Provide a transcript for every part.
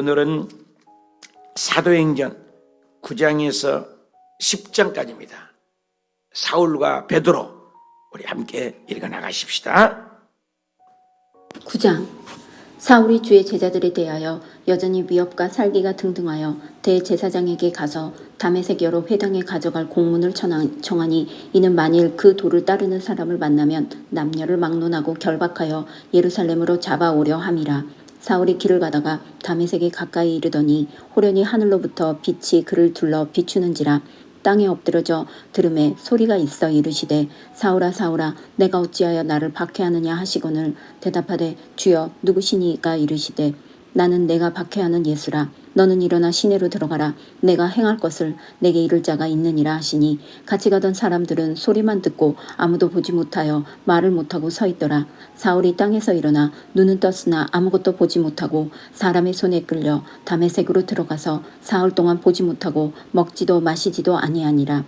오늘은 사도행전 9장에서 10장까지입니다. 사울과 베드로, 우리 함께 읽어 나가십시다. 9장. 사울이 주의 제자들에 대하여 여전히 위협과 살기가 등등하여 대제사장에게 가서 다메섹 여러 회당에 가져갈 공문을 청하니 이는 만일 그 도를 따르는 사람을 만나면 남녀를 막론하고 결박하여 예루살렘으로 잡아오려 함이라. 사울이 길을 가다가 다메섹에 가까이 이르더니 호련히 하늘로부터 빛이 그를 둘러 비추는지라. 땅에 엎드러져 들음에 소리가 있어 이르시되 사울아 사울아 내가 어찌하여 나를 박해하느냐 하시거늘 대답하되 주여 누구시니까 이르시되 나는 내가 박해하는 예수라. 너는 일어나 시내로 들어가라. 내가 행할 것을 내게 이를 자가 있느니라 하시니 같이 가던 사람들은 소리만 듣고 아무도 보지 못하여 말을 못하고 서 있더라. 사울이 땅에서 일어나 눈은 떴으나 아무것도 보지 못하고 사람의 손에 끌려 다메섹으로 들어가서 사흘 동안 보지 못하고 먹지도 마시지도 아니하니라.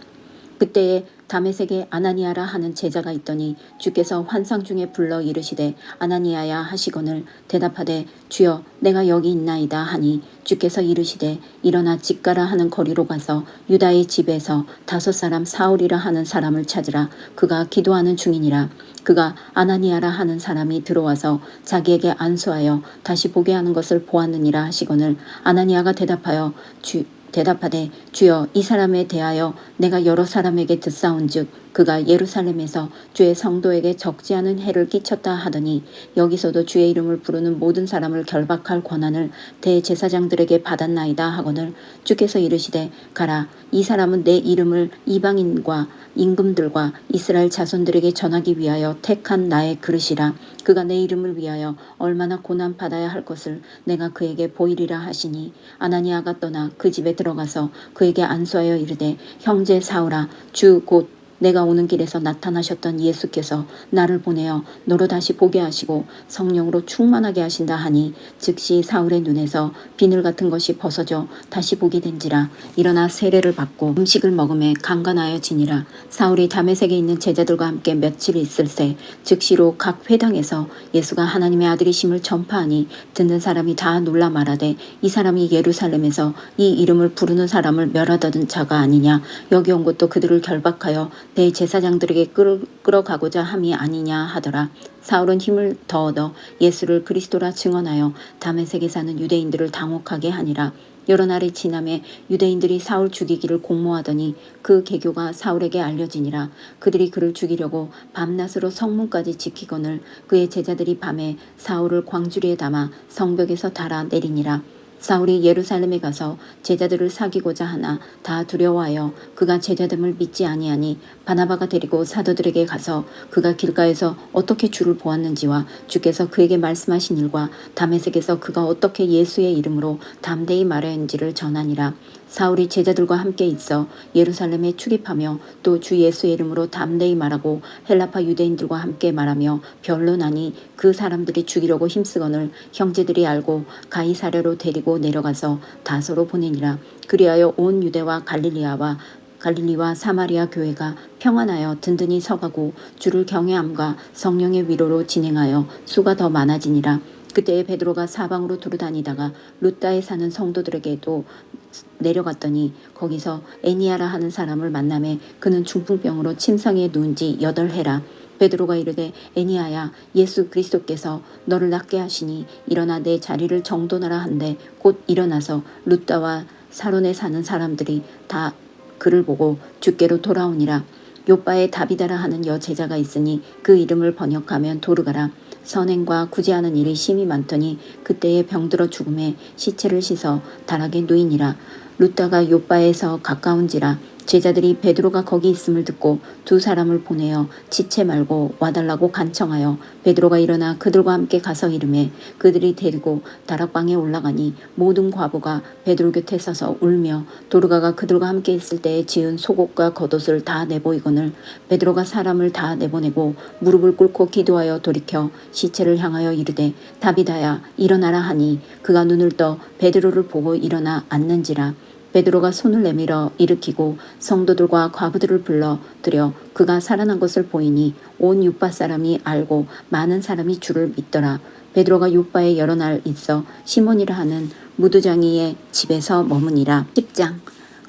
그때에 다메섹에 아나니아라 하는 제자가 있더니 주께서 환상 중에 불러 이르시되 아나니아야 하시거늘 대답하되 주여 내가 여기 있나이다 하니 주께서 이르시되 일어나 집가라 하는 거리로 가서 유다의 집에서 5사람 사울이라 하는 사람을 찾으라. 그가 기도하는 중이니라. 그가 아나니아라 하는 사람이 들어와서 자기에게 안수하여 다시 보게 하는 것을 보았느니라 하시거늘 아나니아가 대답하되 주여 이 사람에 대하여 내가 여러 사람에게 듣사온즉 그가 예루살렘에서 주의 성도에게 적지 않은 해를 끼쳤다 하더니 여기서도 주의 이름을 부르는 모든 사람을 결박할 권한을 대제사장들에게 받았나이다 하거늘 주께서 이르시되 가라. 이 사람은 내 이름을 이방인과 임금들과 이스라엘 자손들에게 전하기 위하여 택한 나의 그릇이라. 그가 내 이름을 위하여 얼마나 고난 받아야 할 것을 내가 그에게 보이리라 하시니 아나니아가 떠나 그 집에 들어가서 그에게 안수하여 이르되 형제 사울아 주 곧 내가 오는 길에서 나타나셨던 예수께서 나를 보내어 너로 다시 보게 하시고 성령으로 충만하게 하신다 하니 즉시 사울의 눈에서 비늘 같은 것이 벗어져 다시 보게 된지라. 일어나 세례를 받고 음식을 먹음에 강건하여 지니라. 사울이 다메섹에 있는 제자들과 함께 며칠 있을새 즉시로 각 회당에서 예수가 하나님의 아들이심을 전파하니 듣는 사람이 다 놀라 말하되 이 사람이 예루살렘에서 이 이름을 부르는 사람을 멸하던 자가 아니냐. 여기 온 것도 그들을 결박하여 대제사장들에게 끌어가고자 함이 아니냐 하더라. 사울은 힘을 더 얻어 예수를 그리스도라 증언하여 다메섹에 사는 유대인들을 당혹하게 하니라. 여러 날이 지남에 유대인들이 사울 죽이기를 공모하더니 그 계교가 사울에게 알려지니라. 그들이 그를 죽이려고 밤낮으로 성문까지 지키거늘 그의 제자들이 밤에 사울을 광주리에 담아 성벽에서 달아 내리니라. 사울이 예루살렘에 가서 제자들을 사귀고자 하나 다 두려워하여 그가 제자됨을 믿지 아니하니 바나바가 데리고 사도들에게 가서 그가 길가에서 어떻게 주를 보았는지와 주께서 그에게 말씀하신 일과 다메섹에서 그가 어떻게 예수의 이름으로 담대히 말하였는지를 전하니라. 사울이 제자들과 함께 있어 예루살렘에 출입하며 또 주 예수의 이름으로 담대히 말하고 헬라파 유대인들과 함께 말하며 변론하니 그 사람들이 죽이려고 힘쓰거늘 형제들이 알고 가이사랴로 데리고 내려가서 다소로 보내니라. 그리하여 온 유대와 갈릴리와 사마리아 교회가 평안하여 든든히 서가고 주를 경외함과 성령의 위로로 진행하여 수가 더 많아지니라. 그때에 베드로가 사방으로 두루다니다가 루다에 사는 성도들에게도 내려갔더니 거기서 에니아라 하는 사람을 만나매 그는 중풍병으로 침상에 누운 지 8해라. 베드로가 이르되 에니아야 예수 그리스도께서 너를 낫게 하시니 일어나 내 자리를 정돈하라 한데 곧 일어나서 루다와 사론에 사는 사람들이 다 그를 보고 주께로 돌아오니라. 요바에 다비다라 하는 여제자가 있으니 그 이름을 번역하면 도르가라. 선행과 구제하는 일이 심히 많더니 그때에 병들어 죽음에 시체를 씻어 다락에 누이니라. 루다가 요바에서 가까운지라. 제자들이 베드로가 거기 있음을 듣고 2사람을 보내어 지체 말고 와달라고 간청하여 베드로가 일어나 그들과 함께 가서 이르매 그들이 데리고 다락방에 올라가니 모든 과부가 베드로 곁에 서서 울며 도르가가 그들과 함께 있을 때에 지은 속옷과 겉옷을 다 내보이거늘 베드로가 사람을 다 내보내고 무릎을 꿇고 기도하여 돌이켜 시체를 향하여 이르되 다비다야 일어나라 하니 그가 눈을 떠 베드로를 보고 일어나 앉는지라. 베드로가 손을 내밀어 일으키고 성도들과 과부들을 불러 들여 그가 살아난 것을 보이니 온 윗바 사람이 알고 많은 사람이 주를 믿더라. 베드로가 요바에 여러 날 있어 시몬이라 하는 무두장이의 집에서 머무니라. 10장.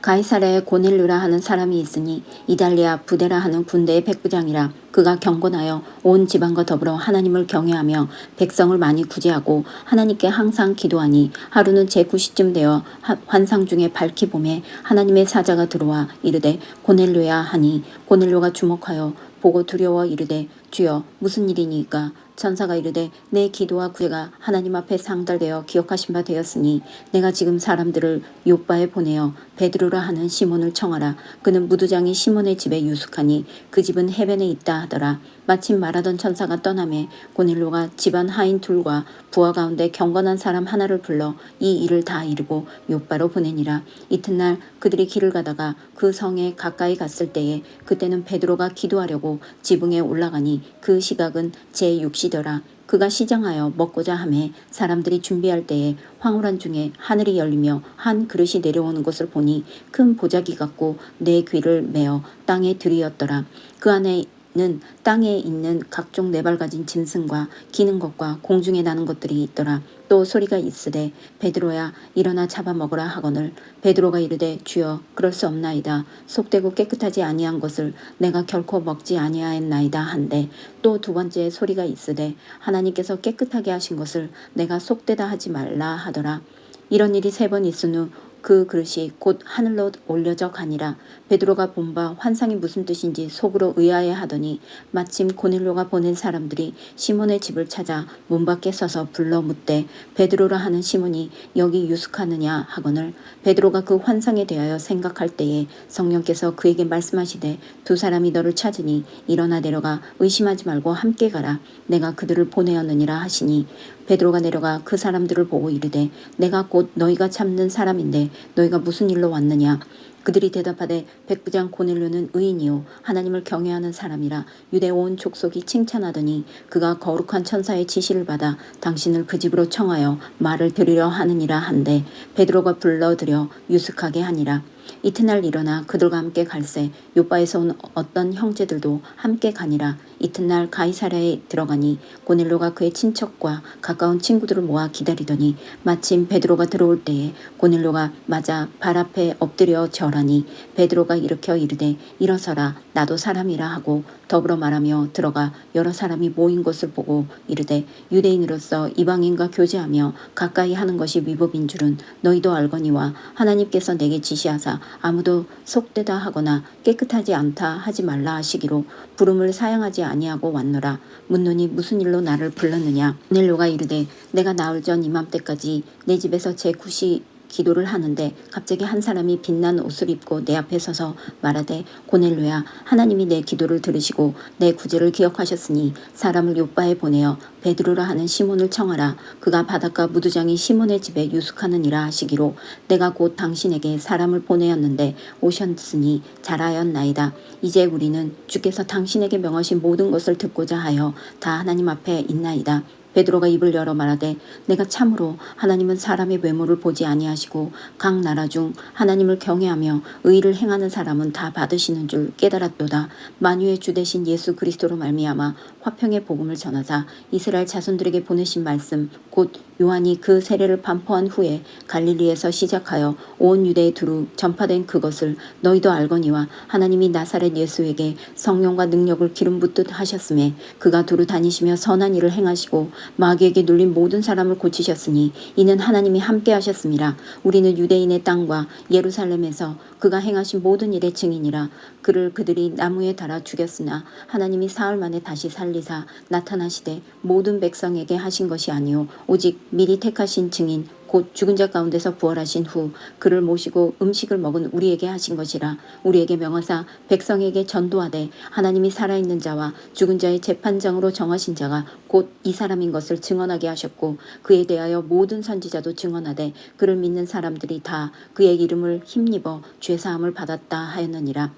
가이사랴에 고넬료라 하는 사람이 있으니 이달리아 부데라 하는 군대의 백부장이라. 그가 경건하여 온 지방과 더불어 하나님을 경외하며 백성을 많이 구제하고 하나님께 항상 기도하니 하루는 제9시쯤 되어 환상 중에 밝히 봄에 하나님의 사자가 들어와 이르되 고넬료야 하니 고넬료가 주목하여 보고 두려워 이르되 주여 무슨 일이니까? 천사가 이르되 내 기도와 구제가 하나님 앞에 상달되어 기억하신 바 되었으니 내가 지금 사람들을 요바에 보내어 베드로라 하는 시몬을 청하라. 그는 무두장이 시몬의 집에 유숙하니 그 집은 해변에 있다 하더라. 마침 말하던 천사가 떠나매 고넬료가 집안 하인 둘과 부하 가운데 경건한 사람 하나를 불러 이 일을 다 이루고 요바로 보내니라. 이튿날 그들이 길을 가다가 그 성에 가까이 갔을 때에 그때는 베드로가 기도하려고 지붕에 올라가니 그 시각은 제6시더라. 그가 시장하여 먹고자 하매 사람들이 준비할 때에 황홀한 중에 하늘이 열리며 한 그릇이 내려오는 것을 보니 큰 보자기 같고 네 귀를 메어 땅에 들이었더라. 그 안에는 땅에 있는 각종 네발 가진 짐승과 기는 것과 공중에 나는 것들이 있더라. 또 소리가 있으되 베드로야 일어나 잡아먹으라 하거늘 베드로가 이르되 주여 그럴 수 없나이다. 속되고 깨끗하지 아니한 것을 내가 결코 먹지 아니하였나이다 한데 또 두 번째 소리가 있으되 하나님께서 깨끗하게 하신 것을 내가 속되다 하지 말라 하더라. 이런 일이 3번 있은 후 그 그릇이 곧 하늘로 올려져 가니라. 베드로가 본 바 환상이 무슨 뜻인지 속으로 의아해 하더니 마침 고넬료가 보낸 사람들이 시몬의 집을 찾아 문 밖에 서서 불러 묻되 베드로라 하는 시몬이 여기 유숙하느냐 하거늘 베드로가 그 환상에 대하여 생각할 때에 성령께서 그에게 말씀하시되 두 사람이 너를 찾으니 일어나 내려가 의심하지 말고 함께 가라. 내가 그들을 보내었느니라 하시니 베드로가 내려가 그 사람들을 보고 이르되 내가 곧 너희가 찾는 사람인데 너희가 무슨 일로 왔느냐? 그들이 대답하되 백부장 고넬료는 의인이요 하나님을 경외하는 사람이라 유대 온 족속이 칭찬하더니 그가 거룩한 천사의 지시를 받아 당신을 그 집으로 청하여 말을 들으려 하느니라 한데 베드로가 불러들여 유숙하게 하니라. 이튿날 일어나 그들과 함께 갈새 요바에서 온 어떤 형제들도 함께 가니라. 이튿날 가이사랴에 들어가니 고넬료가 그의 친척과 가까운 친구들을 모아 기다리더니 마침 베드로가 들어올 때에 고넬료가 맞아 발 앞에 엎드려 절하니 베드로가 일으켜 이르되 일어서라 나도 사람이라 하고 더불어 말하며 들어가 여러 사람이 모인 것을 보고 이르되 유대인으로서 이방인과 교제하며 가까이 하는 것이 위법인 줄은 너희도 알거니와 하나님께서 내게 지시하사 아무도 속되다 하거나 깨끗하지 않다 하지 말라 하시기로 부름을 사양하지 아니하고 왔노라. 묻노니 무슨 일로 나를 불렀느냐? 고넬료가 이르되 내가 나흘 전 이맘때까지 내 집에서 제9시 기도를 하는데 갑자기 한 사람이 빛난 옷을 입고 내 앞에 서서 말하되 고넬료야 하나님이 내 기도를 들으시고 내 구제를 기억하셨으니 사람을 요바에 보내어 베드로라 하는 시몬을 청하라. 그가 바닷가 무두장이 시몬의 집에 유숙하느니라 하시기로 내가 곧 당신에게 사람을 보내었는데 오셨으니 잘하였나이다. 이제 우리는 주께서 당신에게 명하신 모든 것을 듣고자 하여 다 하나님 앞에 있나이다. 베드로가 입을 열어 말하되 내가 참으로 하나님은 사람의 외모를 보지 아니하시고 각 나라 중 하나님을 경외하며 의를 행하는 사람은 다 받으시는 줄 깨달았도다. 만유의 주 되신 예수 그리스도로 말미암아 화평의 복음을 전하사 이스라엘 자손들에게 보내신 말씀 곧 요한이 그 세례를 반포한 후에 갈릴리에서 시작하여 온 유대에 두루 전파된 그것을 너희도 알거니와 하나님이 나사렛 예수에게 성령과 능력을 기름 붓듯 하셨음에 그가 두루 다니시며 선한 일을 행하시고 마귀에게 눌린 모든 사람을 고치셨으니 이는 하나님이 함께 하셨습니다. 우리는 유대인의 땅과 예루살렘에서 그가 행하신 모든 일의 증인이라. 그를 그들이 나무에 달아 죽였으나 하나님이 사흘 만에 다시 살리사 나타나시되 모든 백성에게 하신 것이 아니요 오직 미리 택하신 증인 곧 죽은 자 가운데서 부활하신 후 그를 모시고 음식을 먹은 우리에게 하신 것이라. 우리에게 명하사 백성에게 전도하되 하나님이 살아있는 자와 죽은 자의 재판장으로 정하신 자가 곧 이 사람인 것을 증언하게 하셨고 그에 대하여 모든 선지자도 증언하되 그를 믿는 사람들이 다 그의 이름을 힘입어 죄사함을 받았다 하였느니라.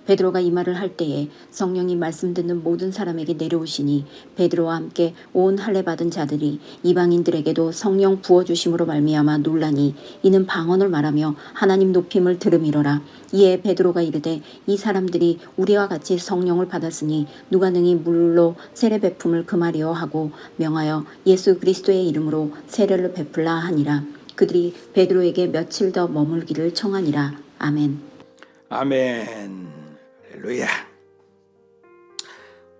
베드로가 이 말을 할 때에 성령이 말씀 듣는 모든 사람에게 내려오시니 베드로와 함께 온 할례 받은 자들이 이방인들에게도 성령 부어주심으로 말미암아 놀라니 이는 방언을 말하며 하나님 높임을 들음이로라. 이에 베드로가 이르되 이 사람들이 우리와 같이 성령을 받았으니 누가 능히 물로 세례 베품을 금하리요 하고 명하여 예수 그리스도의 이름으로 세례를 베풀라 하니라. 그들이 베드로에게 며칠 더 머물기를 청하니라. 아멘. 아멘. 할렐루야.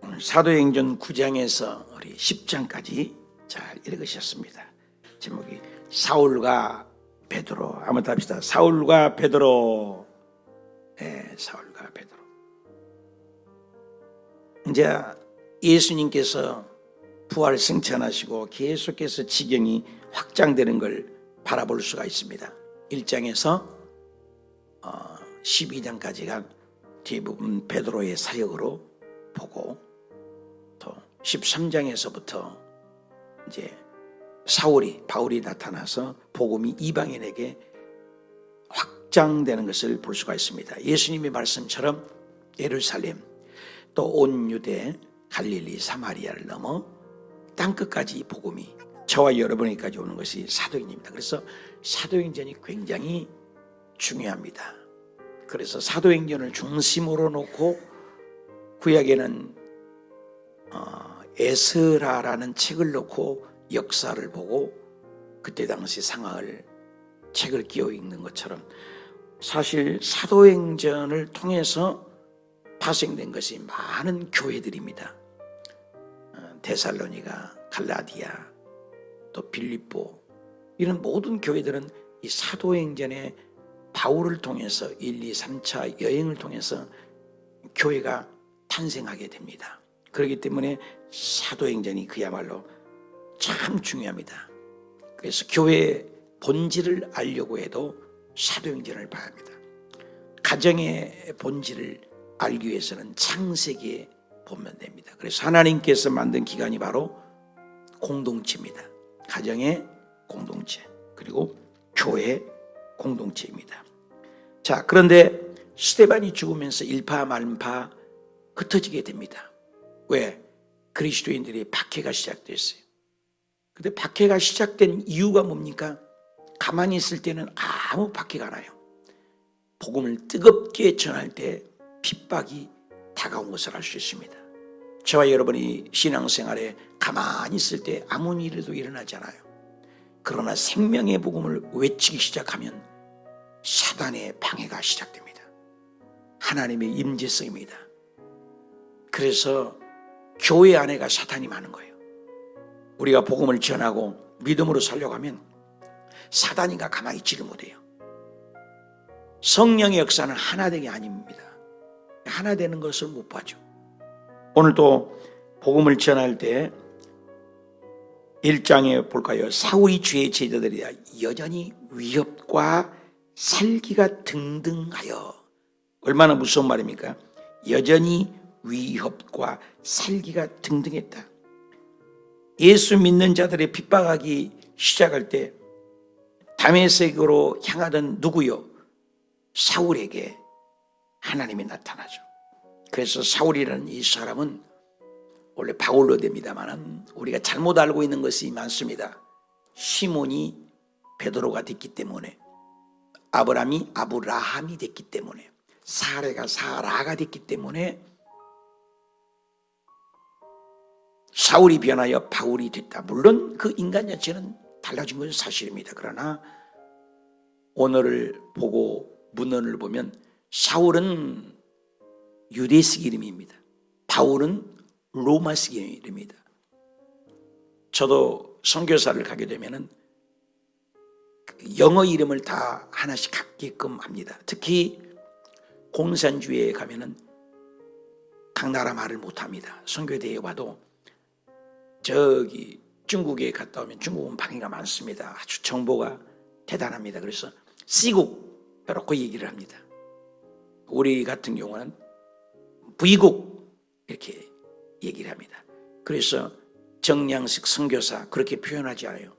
오늘 사도행전 9장에서 우리 10장까지 잘 읽으셨습니다. 제목이 사울과 베드로. 한번 답시다. 사울과 베드로. 네, 사울과 베드로. 이제 예수님께서 부활 승천하시고 계속해서 지경이 확장되는 걸 바라볼 수가 있습니다. 1장에서 12장까지가 대부분 베드로의 사역으로 보고, 또 13장에서부터 이제 바울이 나타나서 복음이 이방인에게 확장되는 것을 볼 수가 있습니다. 예수님의 말씀처럼 예루살렘, 또 온 유대, 갈릴리, 사마리아를 넘어 땅끝까지 복음이 저와 여러분에게까지 오는 것이 사도행전입니다. 그래서 사도행전이 굉장히 중요합니다. 그래서 사도행전을 중심으로 놓고 구약에는 에스라라는 책을 놓고 역사를 보고 그때 당시 상황을 책을 끼워 읽는 것처럼, 사실 사도행전을 통해서 파생된 것이 많은 교회들입니다. 데살로니가, 갈라디아, 또 빌립보, 이런 모든 교회들은 이 사도행전의 바울을 통해서 1, 2, 3차 여행을 통해서 교회가 탄생하게 됩니다. 그렇기 때문에 사도행전이 그야말로 참 중요합니다. 그래서 교회의 본질을 알려고 해도 사도행전을 봐야 합니다. 가정의 본질을 알기 위해서는 창세기에 보면 됩니다. 그래서 하나님께서 만든 기관이 바로 공동체입니다. 가정의 공동체, 그리고 교회 공동체입니다. 자, 그런데 스데반이 죽으면서 일파만파 흩어지게 됩니다. 왜? 그리스도인들의 박해가 시작됐어요. 근데 박해가 시작된 이유가 뭡니까? 가만히 있을 때는 아무 박해가 안 와요. 복음을 뜨겁게 전할 때 핍박이 다가온 것을 알 수 있습니다. 저와 여러분이 신앙생활에 가만히 있을 때 아무 일도 일어나지 않아요. 그러나 생명의 복음을 외치기 시작하면 사단의 방해가 시작됩니다. 하나님의 임재성입니다. 그래서 교회 안에가 사탄이 많은 거예요. 우리가 복음을 전하고 믿음으로 살려가면 사단이가 가만히 있지를 못해요. 성령의 역사는 하나되기 아닙니다. 하나 되는 것을 못 봐죠. 오늘도 복음을 전할 때 1장에 볼까요? 사울이 주의 제자들이 여전히 위협과 살기가 등등하여. 얼마나 무서운 말입니까? 여전히 위협과 살기가 등등했다. 예수 믿는 자들의 핍박하기 시작할 때 다메섹으로 향하던 누구요? 사울에게 하나님이 나타나죠. 그래서 사울이라는 이 사람은 원래 바울로 됩니다만 우리가 잘못 알고 있는 것이 많습니다. 시몬이 베드로가 됐기 때문에, 아브라함이 아브라함이 됐기 때문에, 사레가 사라가 됐기 때문에 사울이 변하여 바울이 됐다. 물론 그 인간 자체는 달라진 것은 사실입니다. 그러나 오늘을 보고 문헌을 보면 사울은 유대식 이름입니다. 바울은 로마식 이름입니다. 저도 선교사를 가게 되면은 영어 이름을 다 하나씩 갖게끔 합니다. 특히 공산주의에 가면은 각 나라 말을 못합니다. 선교대에 와도 저기 중국에 갔다 오면 중국은 방해가 많습니다. 아주 정보가 대단합니다. 그래서 C국 이렇게 얘기를 합니다. 우리 같은 경우는 V국 이렇게 얘기를 합니다. 그래서 정량식 선교사 그렇게 표현하지 않아요.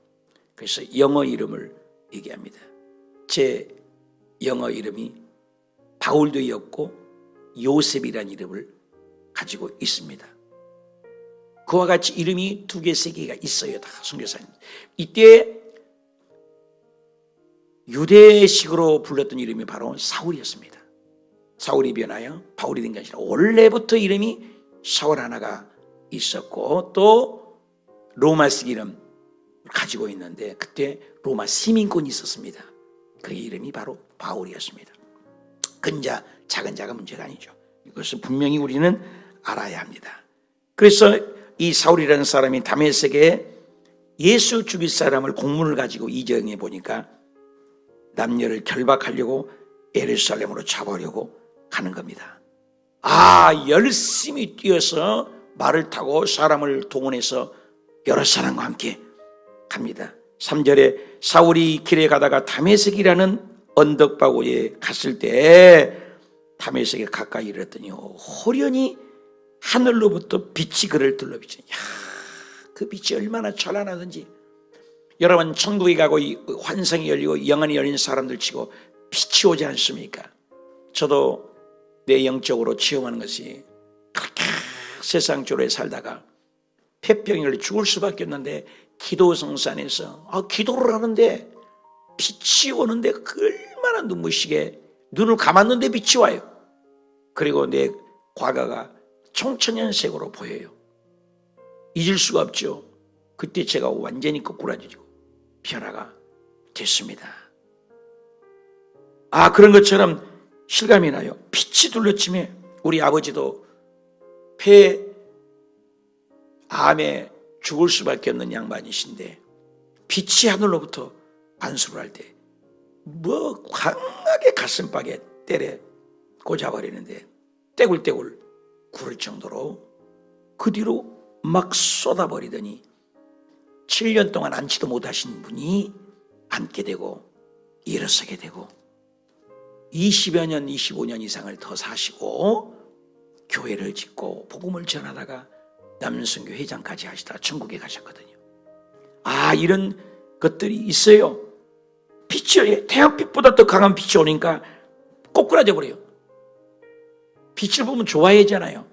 그래서 영어 이름을 얘기합니다. 제 영어 이름이 바울도였고 요셉이라는 이름을 가지고 있습니다. 그와 같이 이름이 2개, 3개가 있어요. 다 선교사님. 이때 유대식으로 불렀던 이름이 바로 사울이었습니다. 사울이 변하여 바울이 된 것이 아니라 원래부터 이름이 사울 하나가 있었고 또 로마식 이름 가지고 있는데 그때 로마 시민권이 있었습니다. 그 이름이 바로 바울이었습니다. 큰 자, 작은 자가 문제가 아니죠. 이것을 분명히 우리는 알아야 합니다. 그래서 이 사울이라는 사람이 다메섹에 예수 죽일 사람을 공문을 가지고 이정해 보니까 남녀를 결박하려고 예루살렘으로 잡으려고 가는 겁니다. 열심히 뛰어서 말을 타고 사람을 동원해서 여러 사람과 함께 갑니다. 3절에 사울이 길에 가다가 다메섹이라는 언덕바위에 갔을 때 다메섹에 가까이 이르렀더니 호련히 하늘로부터 빛이 그를 둘러비치니 그 빛이 얼마나 찬란하든지. 여러분 천국에 가고 환상이 열리고 영안이 열린 사람들 치고 빛이 오지 않습니까? 저도 내 영적으로 체험하는 것이 그렇게 세상적으로 살다가 폐병이 걸려 죽을 수밖에 없는데 기도성산에서 기도를 하는데 빛이 오는데 얼마나 눈부시게 눈을 감았는데 빛이 와요. 그리고 내 과거가 청천연색으로 보여요. 잊을 수가 없죠. 그때 제가 완전히 거꾸라지고 변화가 됐습니다. 그런 것처럼 실감이 나요. 빛이 둘러치며 우리 아버지도 암에 죽을 수밖에 없는 양반이신데 빛이 하늘로부터 안수를 할 때 강하게 가슴팍에 때려 꽂아버리는데 떼굴떼굴 구를 정도로 그 뒤로 막 쏟아버리더니 7년 동안 앉지도 못하신 분이 앉게 되고 일어서게 되고 20여 년, 25년 이상을 더 사시고 교회를 짓고 복음을 전하다가 남선교 회장까지 하시다가 천국에 가셨거든요. 이런 것들이 있어요. 빛이 태양빛보다 더 강한 빛이 오니까 꼬꾸라져 버려요. 빛을 보면 좋아하잖아요.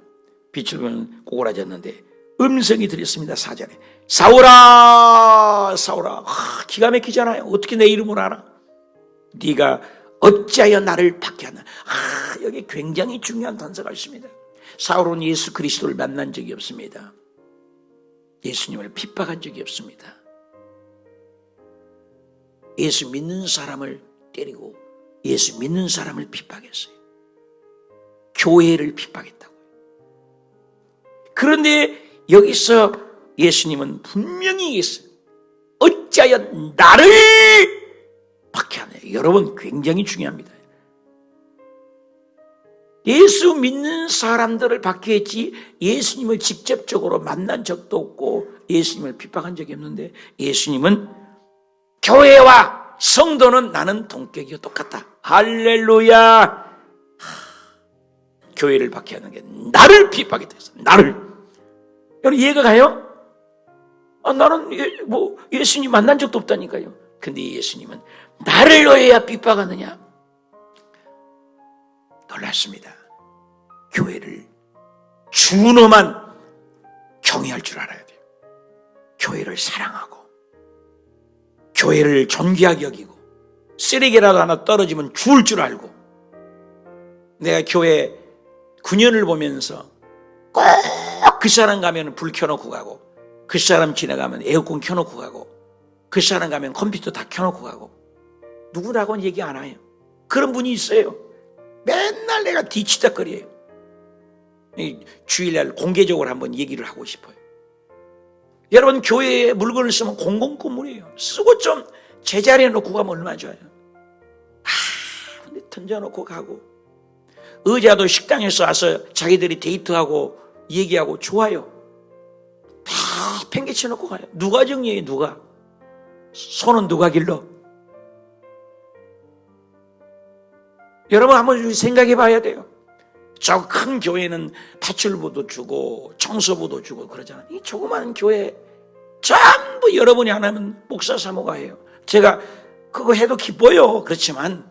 빛을 보면 꼬꾸라졌는데 음성이 들렸습니다. 4절에 사울아 사울아. 기가 막히잖아요. 어떻게 내 이름을 알아? 네가 어찌하여 나를 박해하나. 여기 굉장히 중요한 단서가 있습니다. 사울은 예수 그리스도를 만난 적이 없습니다. 예수님을 핍박한 적이 없습니다. 예수 믿는 사람을 때리고 예수 믿는 사람을 핍박했어요. 교회를 핍박했다고요. 그런데 여기서 예수님은 분명히 얘기했어요. 어찌하여 나를 박해하냐. 여러분 굉장히 중요합니다. 예수 믿는 사람들을 박해했지 예수님을 직접적으로 만난 적도 없고 예수님을 핍박한 적이 없는데 예수님은 교회와 성도는 나는 동격이요 똑같다. 할렐루야. 교회를 박해하는 게 나를 핍박했다. 나를. 여러분 이해가 가요? 나는 예수님 만난 적도 없다니까요. 근데 예수님은 나를 왜 핍박하느냐? 놀랐습니다. 교회를 주노만 경외할 줄 알아야 돼요. 교회를 사랑하고 교회를 존귀하게 여기고 쓰레기라도 하나 떨어지면 주울 줄 알고. 내가 교회 9년을 보면서 꼭 그 사람 가면 불 켜놓고 가고 그 사람 지나가면 에어컨 켜놓고 가고 그 사람 가면 컴퓨터 다 켜놓고 가고 누구라고는 얘기 안 해요. 그런 분이 있어요. 맨날 내가 뒤치다거려요. 주일날 공개적으로 한번 얘기를 하고 싶어요. 여러분 교회에 물건을 쓰면 공공건물이에요. 쓰고 좀 제자리에 놓고 가면 얼마나 좋아요. 근데 던져놓고 가고 의자도 식당에서 와서 자기들이 데이트하고 얘기하고 좋아요. 다 팽개쳐놓고 가요. 누가 정리해요? 누가? 손은 누가 길러? 여러분 한번 생각해 봐야 돼요. 저 큰 교회는 파출부도 주고 청소부도 주고 그러잖아요. 이 조그마한 교회 전부 여러분이 안 하면 목사 사모가 해요. 제가 그거 해도 기뻐요. 그렇지만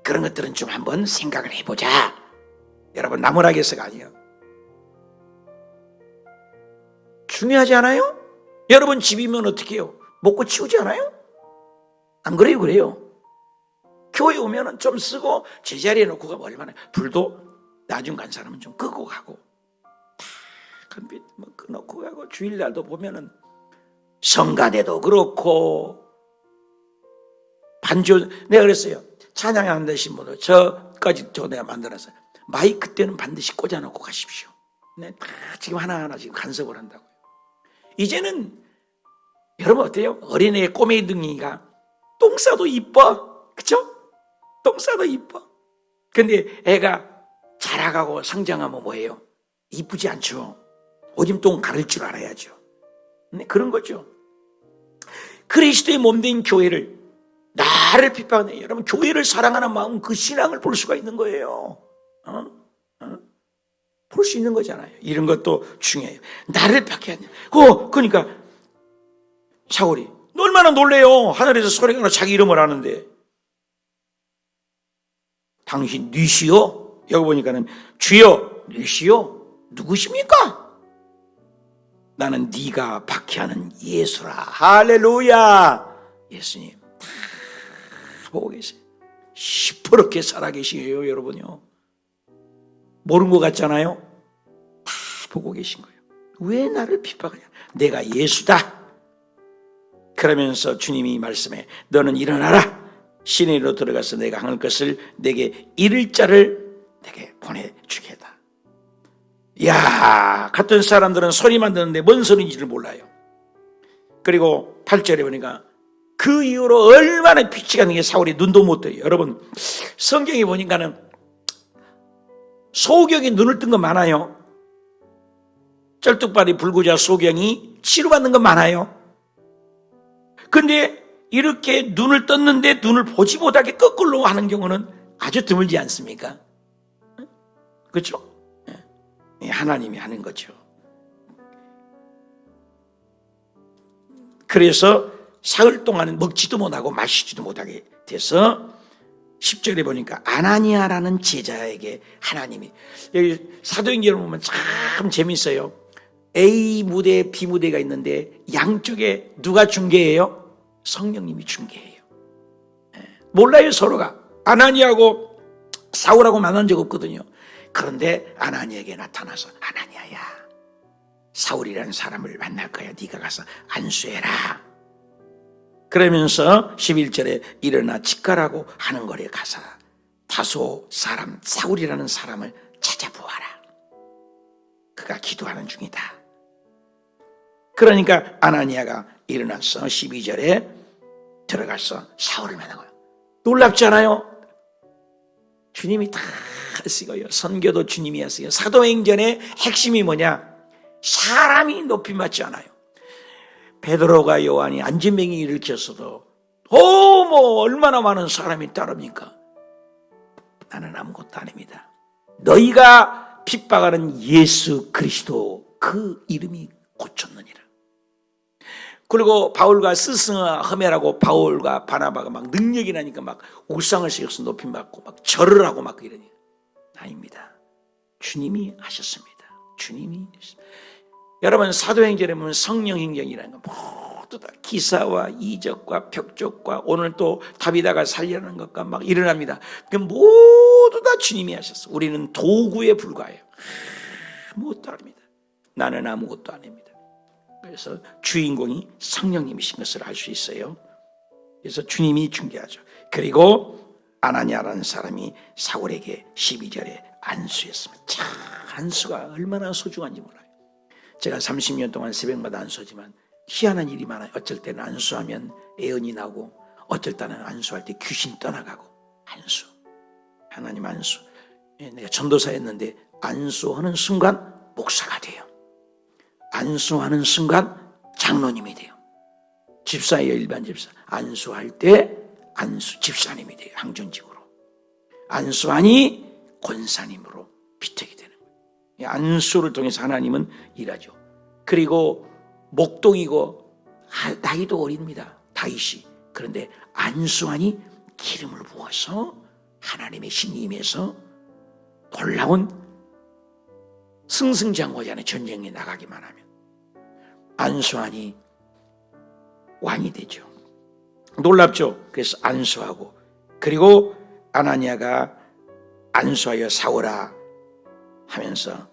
그런 것들은 좀 한번 생각을 해보자. 여러분, 나무라기에서가 아니에요. 중요하지 않아요? 여러분 집이면 어떻게 해요? 먹고 치우지 않아요? 안 그래요? 그래요. 교회 오면은 좀 쓰고 제자리에 놓고 가면 얼마나, 불도 나중 간 사람은 좀 끄고 가고 다 금빛 뭐 꺼놓고 가고, 주일날도 보면은 성가대도 그렇고 반주, 내가 그랬어요. 찬양 안 되신 분들 저까지 내가 만들었어요. 마이크 때는 반드시 꽂아놓고 가십시오. 네, 다 지금 하나하나 지금 간섭을 한다고요. 이제는 여러분 어때요? 어린애 꼬매둥이가 똥 싸도 이뻐, 그쵸? 똥 싸도 이뻐. 근데 애가 자라가고 성장하면 뭐예요? 이쁘지 않죠. 오줌 가릴 줄 알아야죠. 네, 그런 거죠. 그리스도의 몸된 교회를, 나를 핍박하는, 여러분 교회를 사랑하는 마음, 그 신앙을 볼 수가 있는 거예요. 볼 수 있는 거잖아요. 이런 것도 중요해요. 나를 핍박하냐. 그러니까 사울이, 너 얼마나 놀래요. 하늘에서 소리가 나 자기 이름을 아는데. 당신 뉘시오? 여기 보니까는 주여 뉘시오? 누구십니까? 나는 네가 박해하는 예수라. 할렐루야. 예수님 다 보고 계세요. 시퍼렇게 살아계시에요, 여러분요. 모르는 것 같잖아요. 다 보고 계신 거예요. 왜 나를 핍박하냐? 내가 예수다. 그러면서 주님이 말씀해, 너는 일어나라. 시내로 들어가서 내가 하늘 것을 내게 이를 자를 내게 보내주겠다. 이야, 같은 사람들은 소리만 듣는데 뭔 소리인지를 몰라요. 그리고 8절에 보니까 그 이후로 얼마나 빛이 가는 게 사울이 눈도 못 떠요. 여러분, 성경에 보니까는 소경이 눈을 뜬 거 많아요. 쩔뚝발이 불구자 소경이 치료받는 거 많아요. 근데 이렇게 눈을 떴는데 눈을 보지 못하게 거꾸로 하는 경우는 아주 드물지 않습니까? 그렇죠? 하나님이 하는 거죠. 그래서 사흘 동안은 먹지도 못하고 마시지도 못하게 돼서 10절에 보니까 아나니아라는 제자에게 하나님이, 여기 사도행전을 보면 참 재밌어요. A 무대, B 무대가 있는데 양쪽에 누가 중개해요? 성령님이 중개해요. 몰라요, 서로가. 아나니아하고 사울하고 만난 적 없거든요. 그런데 아나니아에게 나타나서, 아나니아야, 사울이라는 사람을 만날 거야. 네가 가서 안수해라. 그러면서 11절에 일어나 직가라고 하는 거리에 가서 다소 사람, 사울이라는 사람을 찾아보아라. 그가 기도하는 중이다. 그러니까 아나니아가 일어나서 12절에 들어가서 사울을 만난 거예요. 놀랍지 않아요? 주님이 다 하시고요. 선교도 주님이 하시고요. 사도행전의 핵심이 뭐냐? 사람이 높임받지 않아요. 베드로가 요한이 안진뱅이 일으켰어도 뭐 얼마나 많은 사람이 따릅니까? 나는 아무것도 아닙니다. 너희가 핍박하는 예수 그리스도, 그 이름이 고쳤느니라. 그리고 바울과 스승아 흠해라고 바울과 바나바가 막 능력이 나니까 막 우상을 세워서 높임받고 막 절을 하고 막 이러니, 아닙니다. 주님이 하셨습니다. 주님이 하셨습니다. 여러분, 사도행전에 보면 성령행전이라는 거 모두 다 기사와 이적과 벽족과 오늘 또 다비다가 살려는 것과 막 일어납니다. 그 모두 다 주님이 하셨어. 우리는 도구에 불과해요. 아무것도 아닙니다. 나는 아무것도 아닙니다. 그래서 주인공이 성령님이신 것을 알 수 있어요. 그래서 주님이 중개하죠. 그리고 아나니아라는 사람이 사울에게 12절에 안수했습니다. 참, 안수가 얼마나 소중한지 몰라요. 제가 30년 동안 새벽마다 안수하지만 희한한 일이 많아요. 어쩔 때는 안수하면 애언이 나고, 어쩔 때는 안수할 때 귀신 떠나가고. 안수, 하나님 안수. 내가 전도사였는데 안수하는 순간 목사가 돼요. 안수하는 순간 장로님이 돼요. 집사예요, 일반 집사. 안수할 때 안수 집사님이 돼요, 항존직으로. 안수하니 권사님으로 피택이 되는 거예요. 안수를 통해서 하나님은 일하죠. 그리고 목동이고 나이도 어립니다, 다윗이. 그런데 안수하니 기름을 부어서 하나님의 신이 임해서 놀라운 승승장구하잖아요. 전쟁에 나가기만 하면. 안수하니 왕이 되죠. 놀랍죠. 그래서 안수하고, 그리고 아나니아가 안수하여 사오라 하면서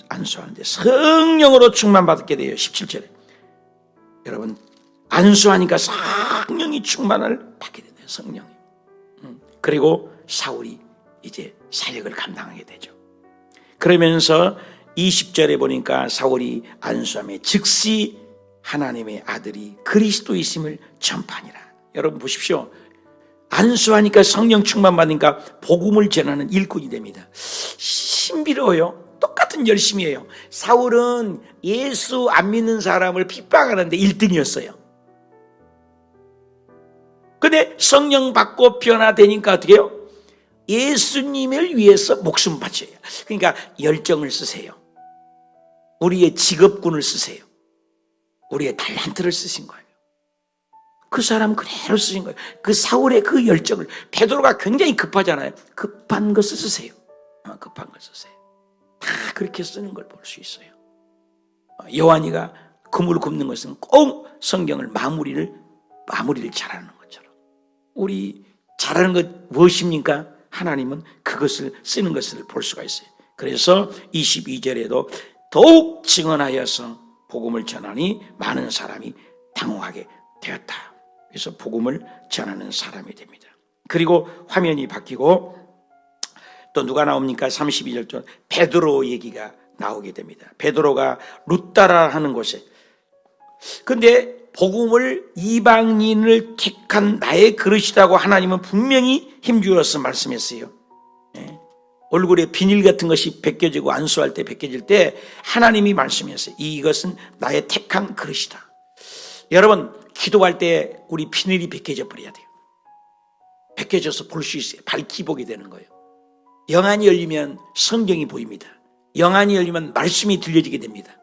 안수하는데 성령으로 충만받게 돼요. 17절에. 여러분, 안수하니까 성령이 충만을 받게 된대요. 성령이. 그리고 사울이 이제 사역을 감당하게 되죠. 그러면서 20절에 보니까 사울이 안수함에 즉시 하나님의 아들이 그리스도이심을 전파하니라. 여러분 보십시오. 안수하니까 성령 충만 받으니까 복음을 전하는 일꾼이 됩니다. 신비로워요. 똑같은 열심이에요. 사울은 예수 안 믿는 사람을 핍박하는데 1등이었어요. 근데 성령 받고 변화되니까 어떻게 해요? 예수님을 위해서 목숨 바쳐요. 그러니까 열정을 쓰세요. 우리의 직업군을 쓰세요. 우리의 달란트를 쓰신 거예요. 그 사람 그대로 쓰신 거예요. 그 사울의 그 열정을, 베드로가 굉장히 급하잖아요. 급한 것을 쓰세요. 급한 걸 쓰세요. 다 그렇게 쓰는 걸 볼 수 있어요. 요한이가 그물 굽는 것은 꼭 성경을 마무리를 잘하는 것처럼. 우리 잘하는 것 무엇입니까? 하나님은 그것을 쓰는 것을 볼 수가 있어요. 그래서 22절에도 더욱 증언하여서 복음을 전하니 많은 사람이 당혹하게 되었다. 그래서 복음을 전하는 사람이 됩니다. 그리고 화면이 바뀌고 또 누가 나옵니까? 32절 베드로 얘기가 나오게 됩니다. 베드로가 룻다라 하는 곳에, 근데 복음을 이방인을 택한 나의 그릇이라고 하나님은 분명히 힘주어서 말씀했어요. 얼굴에 비닐 같은 것이 벗겨지고 안수할 때 벗겨질 때 하나님이 말씀했어요. 이것은 나의 택한 그릇이다. 여러분, 기도할 때 우리 비닐이 벗겨져 버려야 돼요. 벗겨져서 볼 수 있어요. 밝히 보게 되는 거예요. 영안이 열리면 성경이 보입니다. 영안이 열리면 말씀이 들려지게 됩니다.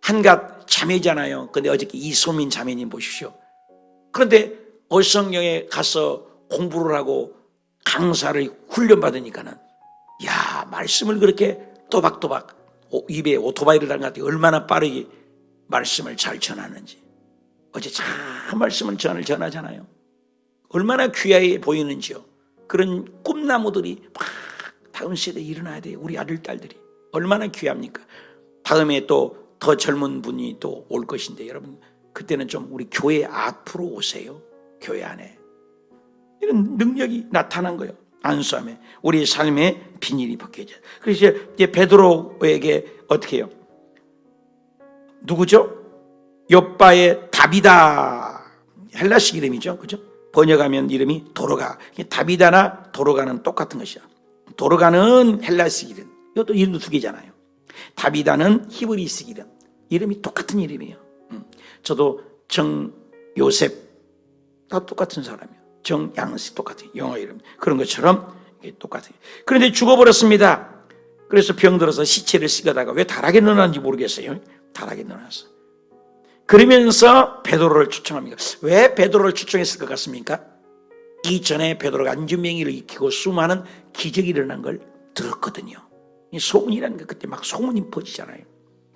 한갓 자매잖아요. 근데 어저께 이소민 자매님 보십시오. 그런데 어성경에 가서 공부를 하고 강사를 훈련받으니까는, 야, 말씀을 그렇게 또박또박 입에 오토바이를 단 것 같아요. 얼마나 빠르게 말씀을 잘 전하는지. 어제 참 말씀을 전하잖아요. 얼마나 귀하게 보이는지요. 그런 꿈나무들이 막 다음 세대에 일어나야 돼요. 우리 아들, 딸들이. 얼마나 귀합니까? 다음에 또 더 젊은 분이 또 올 것인데, 여러분, 그때는 좀 우리 교회 앞으로 오세요. 교회 안에. 이런 능력이 나타난 거예요. 안수함에. 우리 삶의 비닐이 벗겨져요. 그래서 이제 베드로에게 어떻게 해요? 누구죠? 욥바의 다비다. 헬라식 이름이죠. 그죠? 번역하면 이름이 도로가. 다비다나 도로가는 똑같은 것이야. 도로가는 헬라식 이름. 이것도 이름도 두 개잖아요. 다비다는 히브리식 이름. 이름이 똑같은 이름이에요. 저도 정요셉 다 똑같은 사람이에요. 정양식 똑같아요. 영어 이름. 그런 것처럼 똑같아요. 그런데 죽어버렸습니다. 그래서 병들어서 시체를 씻어다가 왜 다락에 넣어놨는지 모르겠어요. 다락에 넣어놨어. 그러면서 베드로를 초청합니다. 왜 베드로를 초청했을 것 같습니까? 이전에 베드로가 안주명의를 익히고 수많은 기적이 일어난 걸 들었거든요. 이 소문이라는 게 그때 막 소문이 퍼지잖아요.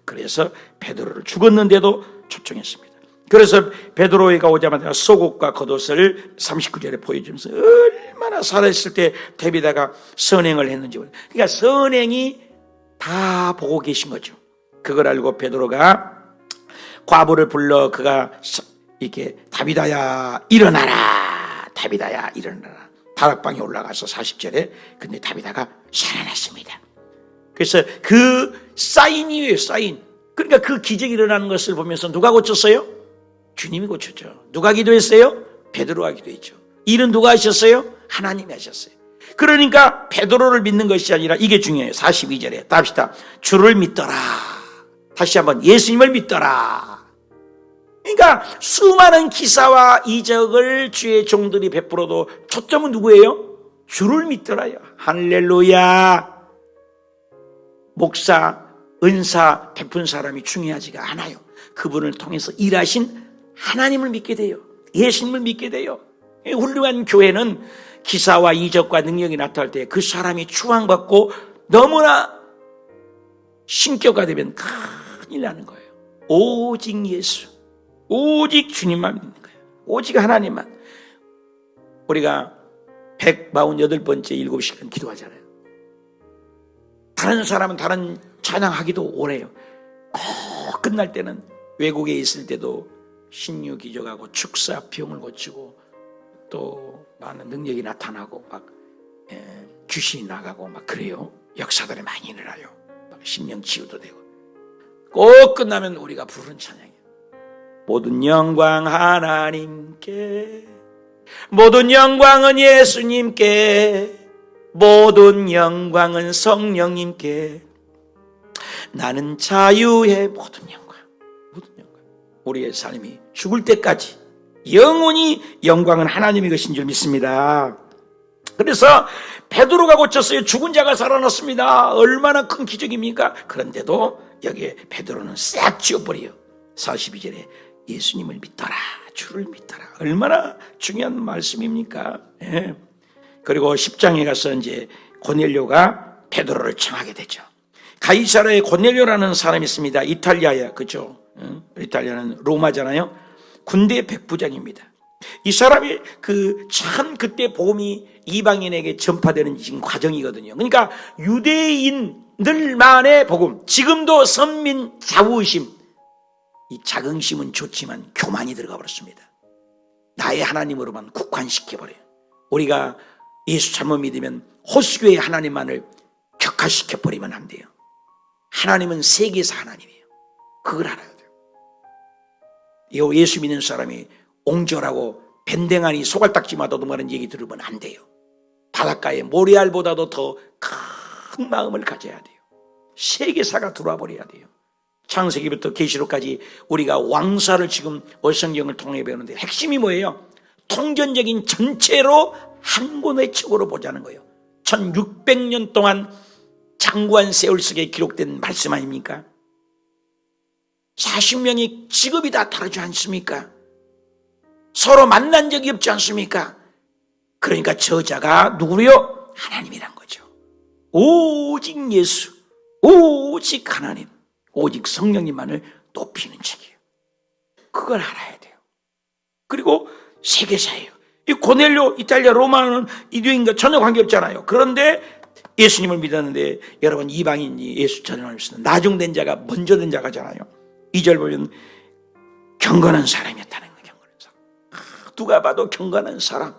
그래서 베드로를 죽었는데도 초청했습니다. 그래서 베드로가 오자마자 속옷과 겉옷을 39절에 보여주면서 얼마나 살아있을 때 데비다가 선행을 했는지. 그러니까 선행이 다 보고 계신 거죠. 그걸 알고 베드로가 과부를 불러 그가 이렇게 다비다야 일어나라, 다비다야 일어나라. 다락방에 올라가서 40절에 근데 다비다가 살아났습니다. 그래서 그 사인이에요, 사인. 그러니까 그 기적이 일어나는 것을 보면서 누가 고쳤어요? 주님이 고쳤죠. 누가 기도했어요? 베드로가 기도했죠. 일은 누가 하셨어요? 하나님이 하셨어요. 그러니까 베드로를 믿는 것이 아니라 이게 중요해요. 42절에 답시다. 주를 믿더라. 다시 한번 예수님을 믿더라. 그러니까 수많은 기사와 이적을 주의 종들이 베풀어도 초점은 누구예요? 주를 믿더라요. 할렐루야. 목사, 은사 베푼 사람이 중요하지가 않아요. 그분을 통해서 일하신 하나님을 믿게 돼요. 예수님을 믿게 돼요. 훌륭한 교회는 기사와 이적과 능력이 나타날 때 그 사람이 추앙받고 너무나 신격화되면 큰일 나는 거예요. 오직 예수, 오직 주님만 믿는 거예요. 오직 하나님만. 우리가 148번째 7시간 기도하잖아요. 다른 사람은 다른 찬양하기도 오래요. 꼭 끝날 때는 외국에 있을 때도 신유 기적하고 축사 병을 고치고 또 많은 능력이 나타나고 막 귀신이 나가고 막 그래요. 역사들이 많이 일어나요. 막 심령 치유도 되고. 꼭 끝나면 우리가 부르는 찬양이에요. 모든 영광 하나님께, 모든 영광은 예수님께, 모든 영광은 성령님께, 나는 자유의 모든 영광, 모든 영광. 우리의 삶이 죽을 때까지 영원히 영광은 하나님의 것인 줄 믿습니다. 그래서 베드로가 고쳤어요. 죽은 자가 살아났습니다. 얼마나 큰 기적입니까? 그런데도 여기에 베드로는 싹 지워버려요. 42절에 예수님을 믿더라, 주를 믿더라. 얼마나 중요한 말씀입니까? 예. 그리고 10장에 가서 이제 고넬료가 베드로를 청하게 되죠. 가이사라에 고넬료라는 사람이 있습니다. 이탈리아야, 그죠? 이탈리아는 로마잖아요. 군대 백부장입니다. 이 사람이 참 그때 복음이 이방인에게 전파되는 지금 과정이거든요. 그러니까 유대인들만의 복음, 지금도 선민 자부의심, 이 자긍심은 좋지만 교만이 들어가 버렸습니다. 나의 하나님으로만 국한시켜버려요. 우리가 예수 잘못 믿으면 호수교의 하나님만을 격화시켜버리면 안 돼요. 하나님은 세계에서 하나님이에요. 그걸 알아야 돼요. 예수 믿는 사람이 옹졸하고 밴댕하니 소갈딱지마다도 말하는 얘기 들으면 안 돼요. 바닷가에 모래알보다도 더 큰 마음을 가져야 돼요. 세계사가 들어와 버려야 돼요. 창세기부터 계시록까지 우리가 왕사를 지금 성경을 통해 배우는데 핵심이 뭐예요? 통전적인 전체로 한 권의 책으로 보자는 거예요. 1600년 동안 장구한 세월 속에 기록된 말씀 아닙니까? 40명이 직업이 다 다르지 않습니까? 서로 만난 적이 없지 않습니까? 그러니까 저자가 누구요? 하나님이란 거죠. 오직 예수, 오직 하나님, 오직 성령님만을 높이는 책이에요. 그걸 알아야 돼요. 그리고 세계사예요. 이 고넬료, 이탈리아, 로마는 이두인과 전혀 관계없잖아요. 그런데 예수님을 믿었는데 여러분 이방인이 예수 전하는 나중된 자가 먼저 된 자가잖아요. 2절 보면 경건한 사람이었다는 거예요. 경건한 사람. 누가 봐도 경건한 사람,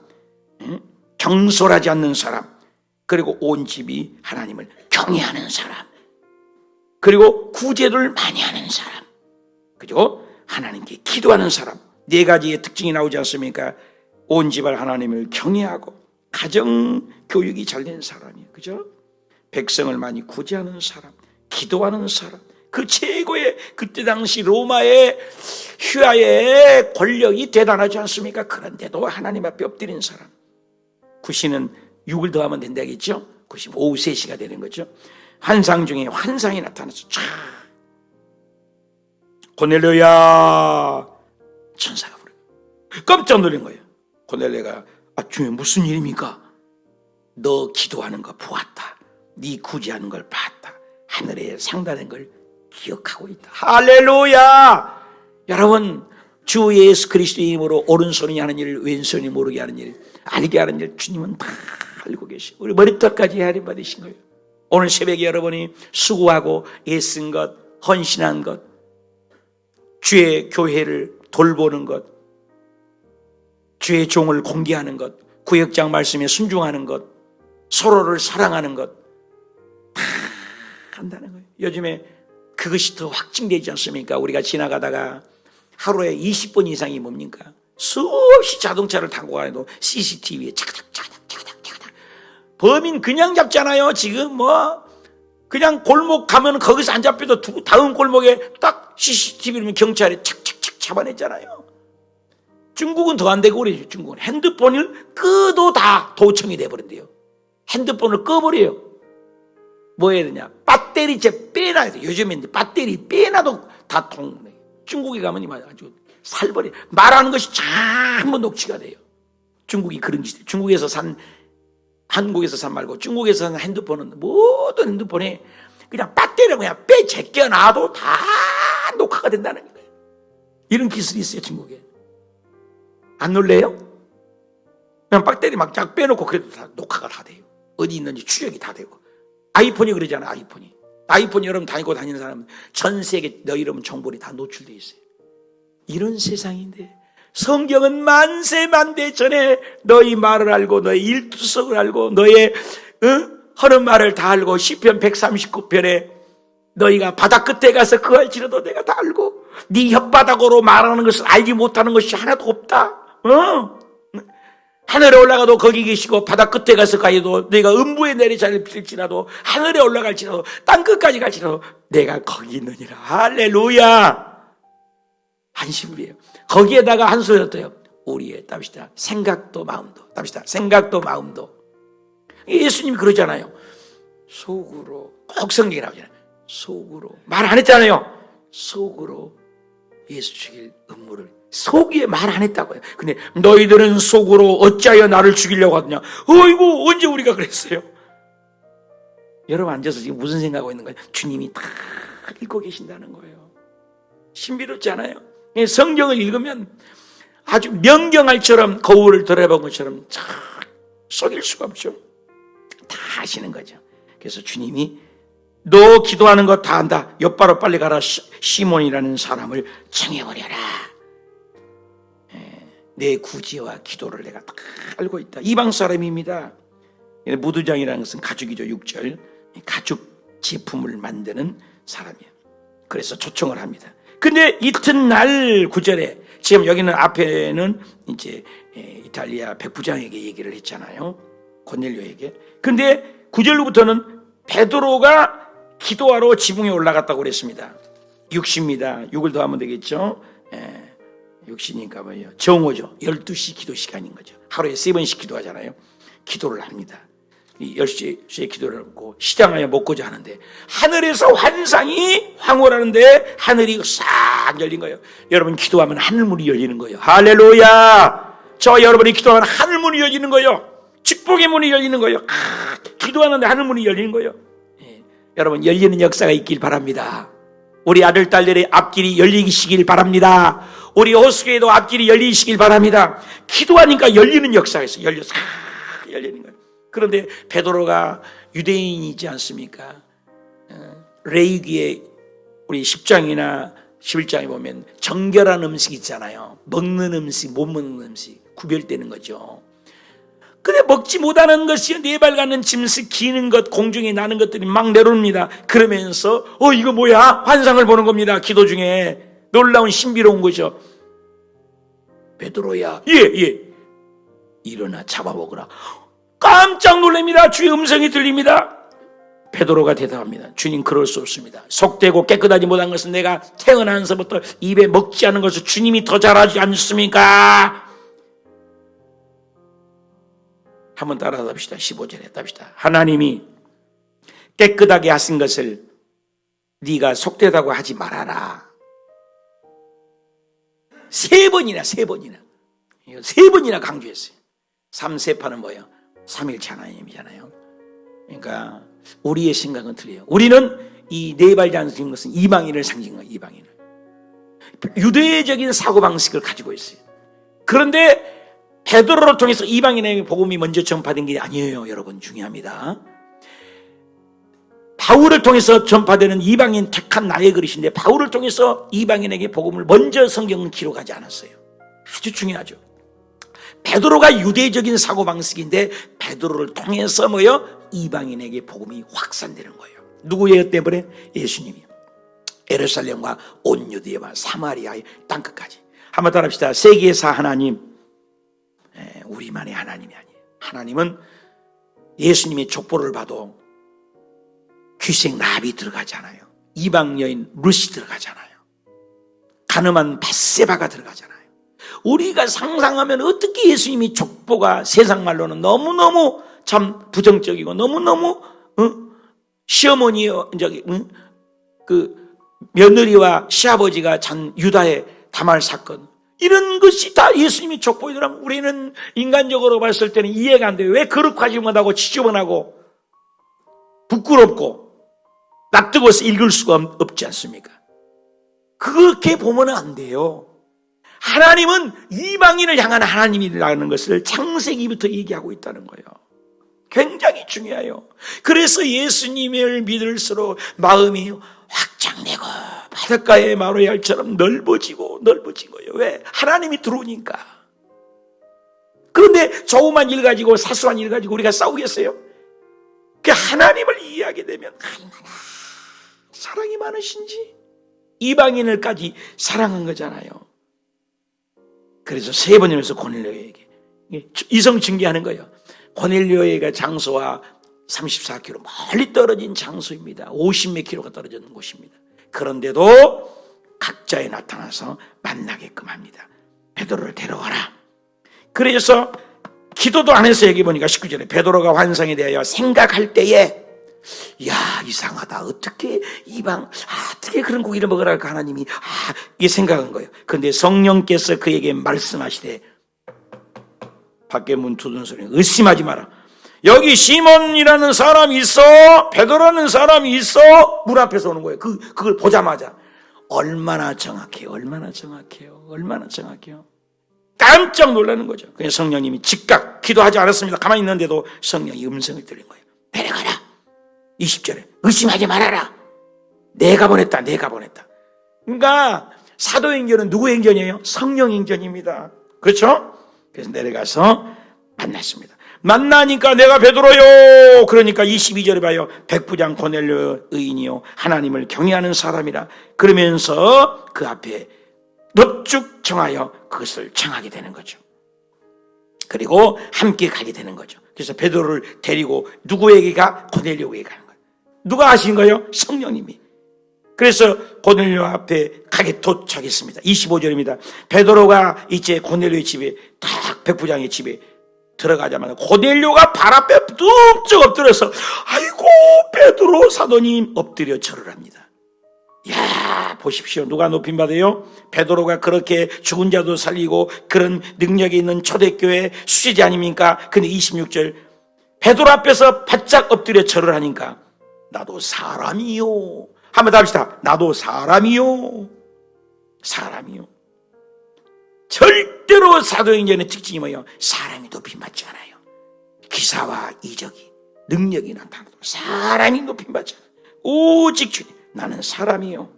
경솔하지 않는 사람, 그리고 온 집이 하나님을 경외하는 사람, 그리고 구제를 많이 하는 사람, 그리고 하나님께 기도하는 사람. 4가지의 특징이 나오지 않습니까? 온 집을 하나님을 경외하고 가정 교육이 잘 된 사람이에요. 그죠? 백성을 많이 구제하는 사람, 기도하는 사람. 그 최고의 그때 당시 로마의 휘하의 권력이 대단하지 않습니까? 그런데도 하나님 앞에 엎드린 사람. 구시는 6을 더하면 된다겠죠? 구시 오후 3시가 되는 거죠. 환상 중에 환상이 나타나서 촤 고넬료야, 천사가 부르고 깜짝 놀란 거예요. 고넬료가 주님 무슨 일입니까? 너 기도하는 거 보았다. 네 구제하는 걸 봤다. 하늘에 상단한 걸 기억하고 있다. 할렐루야! 여러분, 주 예수 그리스도의 이름으로 오른손이 하는 일, 왼손이 모르게 하는 일, 알게 하는 일 주님은 다 알고 계시고 우리 머리털까지 헤아림 받으신 거예요. 오늘 새벽에 여러분이 수고하고 애쓴 것, 헌신한 것, 주의 교회를 돌보는 것, 주의 종을 공개하는 것, 구역장 말씀에 순종하는 것, 서로를 사랑하는 것 다 한다는 거예요. 요즘에 그것이 더 확증되지 않습니까? 우리가 지나가다가 하루에 20번 이상이 뭡니까? 수없이 자동차를 타고 가도 CCTV에 차닥차닥 범인 그냥 잡잖아요. 지금 그냥 골목 가면 거기서 안 잡혀도 다음 골목에 딱 CCTV면 경찰이 착착착 잡아냈잖아요. 중국은 더 안 되고 그래요. 중국은 핸드폰을 끄도 다 도청이 돼버린대요. 핸드폰을 꺼버려요. 뭐 해야 되냐? 배터리째 빼놔야 돼. 요즘에 배터리 빼놔도 다 통해. 중국에 가면 아주 살벌해. 말하는 것이 전부 녹취가 돼요. 중국이 그런 짓이에요. 한국에서 산 말고 중국에서 산 핸드폰은 모든 핸드폰에 그냥 배터리를 그냥 제껴놔도 다 녹화가 된다는 거예요. 이런 기술이 있어요, 중국에. 안 놀래요? 그냥 배터리 막 쫙 빼놓고 그래도 다 녹화가 다 돼요. 어디 있는지 추적이 다 되고. 아이폰이 그러잖아, 아이폰 여러분 다니고 다니는 사람은 전 세계 너 이름 정보리 다 노출돼 있어요. 이런 세상인데 성경은 만세만대 전에 너희 말을 알고 너희 일투석을 알고 너의 하는 말을 다 알고 시편 139편에 너희가 바다 끝에 가서 그할지라도 내가 다 알고 네 혓바닥으로 말하는 것을 알지 못하는 것이 하나도 없다. 하늘에 올라가도 거기 계시고 바다 끝에 가서 가도 내가 음부에 내리잘필지라도 하늘에 올라갈지라도 땅 끝까지 갈지라도 내가 거기 있느니라. 할렐루야. 한심이에요. 거기에다가 한 소리 더요. 우리의 답시다. 생각도 마음도. 답시다. 생각도 마음도. 예수님이 그러잖아요. 속으로 꼭 성경에 나오잖아요. 속으로 말 안 했잖아요. 속으로 예수 죽일 음모를 속에 말 안 했다고요. 근데 너희들은 속으로 어찌하여 나를 죽이려고 하느냐. 어이구 언제 우리가 그랬어요? 여러분 앉아서 지금 무슨 생각하고 있는 거예요? 주님이 다 읽고 계신다는 거예요. 신비롭지 않아요? 성경을 읽으면 아주 명경알처럼 거울을 들여다본 것처럼 쫙 속일 수가 없죠. 다 아시는 거죠. 그래서 주님이 너 기도하는 거 다 안다. 옆바로 빨리 가라. 시몬이라는 사람을 정해버려라. 내 구제와 기도를 내가 다 알고 있다. 이방 사람입니다. 무두장이라는 것은 가죽이죠. 6절. 가죽 제품을 만드는 사람이에요. 그래서 초청을 합니다. 근데 이튿날 9절에 지금 여기는 앞에는 이제 이탈리아 백부장에게 얘기를 했잖아요. 고넬료에게. 근데 9절로부터는 베드로가 기도하러 지붕에 올라갔다고 그랬습니다. 6시입니다. 6을 더하면 되겠죠. 6시니까 뭐예요? 정오죠. 12시 기도 시간인 거죠. 하루에 3번씩 기도하잖아요. 기도를 합니다. 10시에 기도를 하고 시장하여 먹고자 하는데 하늘에서 환상이 황홀하는데 하늘이 싹 열린 거예요. 여러분 기도하면 하늘문이 열리는 거예요. 할렐루야. 저 여러분이 기도하면 하늘문이 열리는 거예요. 축복의 문이 열리는 거예요. 기도하는데 하늘문이 열리는 거예요. 여러분 열리는 역사가 있길 바랍니다. 우리 아들 딸들의 앞길이 열리시길 바랍니다. 우리 호수교회도 앞길이 열리시길 바랍니다. 기도하니까 열리는 역사가 있어요. 열리는 거예요. 그런데 베드로가 유대인이지 않습니까? 레위기에 우리 10장이나 11장에 보면 정결한 음식 있잖아요. 먹는 음식, 못 먹는 음식 구별되는 거죠. 근데 먹지 못하는 것이 네 발 같는 짐승 기는 것, 공중에 나는 것들이 막 내려옵니다. 그러면서 이거 뭐야? 환상을 보는 겁니다. 기도 중에 놀라운 신비로운 거죠. 베드로야, 예, 일어나 잡아먹으라. 깜짝 놀랍니다. 주의 음성이 들립니다. 베드로가 대답합니다. 주님, 그럴 수 없습니다. 속되고 깨끗하지 못한 것은 내가 태어나면서부터 입에 먹지 않은 것을 주님이 더 잘하지 않습니까? 한번 따라 합시다. 15절에 답시다. 하나님이 깨끗하게 하신 것을 네가 속되다고 하지 말아라. 세 번이나 강조했어요. 3세파는 뭐예요? 삼일체 하나님이잖아요. 그러니까 우리의 생각은 틀려요. 우리는 이 네 발 장신 것은 이방인을 상징한 거예요. 이방인을. 유대적인 사고방식을 가지고 있어요. 그런데 베드로를 통해서 이방인에게 복음이 먼저 전파된 게 아니에요. 여러분 중요합니다. 바울을 통해서 전파되는 이방인 택한 나의 그릇인데 바울을 통해서 이방인에게 복음을 먼저 성경은 기록하지 않았어요. 아주 중요하죠. 베드로가 유대적인 사고방식인데 베드로를 통해서 이방인에게 복음이 확산되는 거예요. 누구예요 때문에? 예수님이요. 예루살렘과 온 유대와 사마리아의 땅끝까지. 한번 따라 합시다. 세계사 하나님. 우리만의 하나님이 아니에요. 하나님은 예수님의 족보를 봐도 귀생 라합이 들어가잖아요. 이방 여인 룻이 들어가잖아요. 가늠한 밧세바가 들어가잖아요. 우리가 상상하면 어떻게 예수님이 족보가 세상 말로는 너무너무 참 부정적이고 너무너무 시어머니 그 며느리와 시아버지가 잔 유다의 다말 사건 이런 것이 다 예수님이 족보이더라면 우리는 인간적으로 봤을 때는 이해가 안 돼요. 왜 거룩하지 못하고 지저분하고 부끄럽고 낯뜨거워서 읽을 수가 없지 않습니까? 그렇게 보면 안 돼요. 하나님은 이방인을 향한 하나님이라는 것을 창세기부터 얘기하고 있다는 거예요. 굉장히 중요해요. 그래서 예수님을 믿을수록 마음이 확장되고 바닷가의 마루얄처럼 넓어지고 넓어진 거예요. 왜? 하나님이 들어오니까. 그런데 조그만 일 가지고 사소한 일 가지고 우리가 싸우겠어요? 그 하나님을 이해하게 되면 얼마나 사랑이 많으신지 이방인을까지 사랑한 거잖아요. 그래서 세 번이면서 고넬료에게 이성 증기하는 거예요. 고넬료에게 장소와 34km 멀리 떨어진 장소입니다. 50몇 킬로가 떨어지는 곳입니다. 그런데도 각자에 나타나서 만나게끔 합니다. 베드로를 데려와라. 그래서 기도도 안 해서 여기 보니까 19절에 베드로가 환상에 대하여 생각할 때에 야 이상하다. 어떻게 이방 어떻게 그런 고기를 먹으라 할까 하나님이 이게 생각한 거예요. 그런데 성령께서 그에게 말씀하시되 밖에 문 두드는 소리 의심하지 마라. 여기 시몬이라는 사람이 있어. 베드로라는 사람이 있어. 문 앞에서 오는 거예요. 그걸 보자마자 얼마나 정확해요. 얼마나 정확해요. 얼마나 정확해요. 깜짝 놀라는 거죠. 그래서 성령님이 즉각 기도하지 않았습니다. 가만히 있는데도 성령이 음성을 들린 거예요. 데려가라. 20절에 의심하지 말아라. 내가 보냈다. 내가 보냈다. 그러니까 사도행전은 누구 행전이에요? 성령 행전입니다. 그렇죠? 그래서 내려가서 만났습니다. 만나니까 내가 베드로요. 그러니까 22절에 봐요. 백부장 고넬료 의인이요 하나님을 경외하는 사람이라. 그러면서 그 앞에 넙죽 정하여 그것을 청하게 되는 거죠. 그리고 함께 가게 되는 거죠. 그래서 베드로를 데리고 누구에게 가? 고넬료에게 가는 거예요. 누가 하신 거예요? 성령님이. 그래서 고넬료 앞에 가게 도착했습니다. 25절입니다. 베드로가 이제 고넬료의 집에 딱 백부장의 집에 들어가자마자 고넬료가 발 앞에 뚝뚝 엎드려서 아이고 베드로 사도님 엎드려 절을 합니다. 야 보십시오. 누가 높임 받아요? 베드로가 그렇게 죽은 자도 살리고 그런 능력이 있는 초대교회 수제자 아닙니까? 근데 26절 베드로 앞에서 바짝 엎드려 절을 하니까 나도 사람이요. 한번 더 합시다. 나도 사람이요. 사람이요. 절대로 사도행전의 특징이 뭐예요? 사람이 높임받지 않아요. 기사와 이적이 능력이 나타나도 사람이 높임받지 않아요. 오직 주님 나는 사람이요.